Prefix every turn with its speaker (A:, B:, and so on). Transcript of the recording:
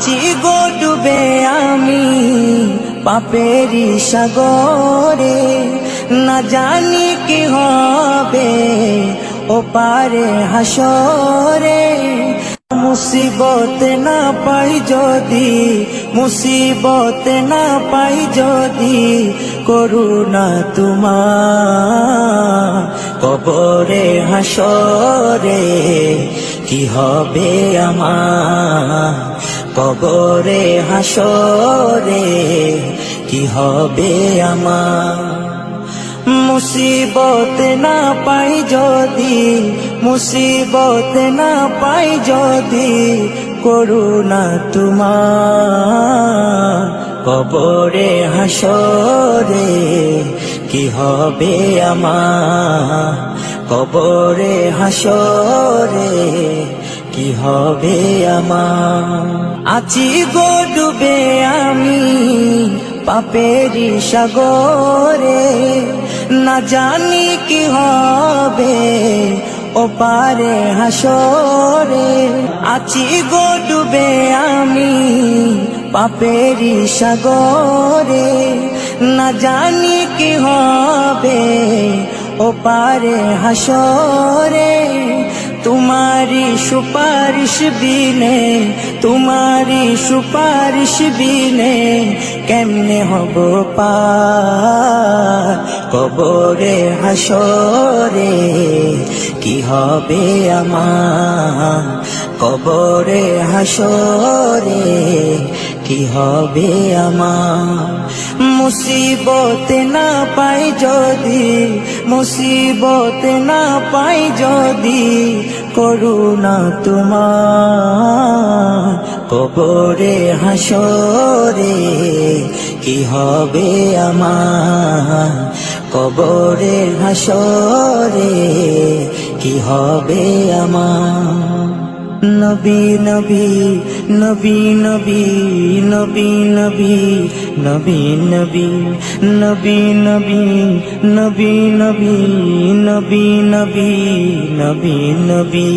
A: আছি গো ডুবে আমি পাপেরি সাগরে, না জানি কি হবে ও পারে হাসরে। মুসিবত না পাই যদি, মুসিবত না পাই যদি, করুণা তোমার কবরে হাসরে কি হবে আমার, কবরে হাসরে কি হবে আমার। মুসিবত না পাই যদি, মুসিবত না পাই যদি, করুণা তোমার কবরে হাসরে কি হবে আমার, কবরে হাসরে কি হবে আমার। আছি গো ডুবে আমি পাপেরি সাগরে, না জানি কি হবে ও পারে হাসরে। আছি গো ডুবে আমি পাপেরি সাগরে, না জানি কি হবে ও পারে হাসরে। तुम्हारी सुपारिश बिने, तुम्हारी सुपारिश बिने केमने हबो पार कबरे हासरे की हबे आमार, कबरे हासरे की हबे आमार। मुसीबत ना पाई जदि, मुसीबत ना पाई जदि, করুণা তোমার কবরে হাসরে কি হবে আমার, কবরে হাসরে কি হবে আমার। নবী নবী নবী নবী নবী নবী নবী নবী নবী নবী নবী নবী নবী নবী নবী নবী।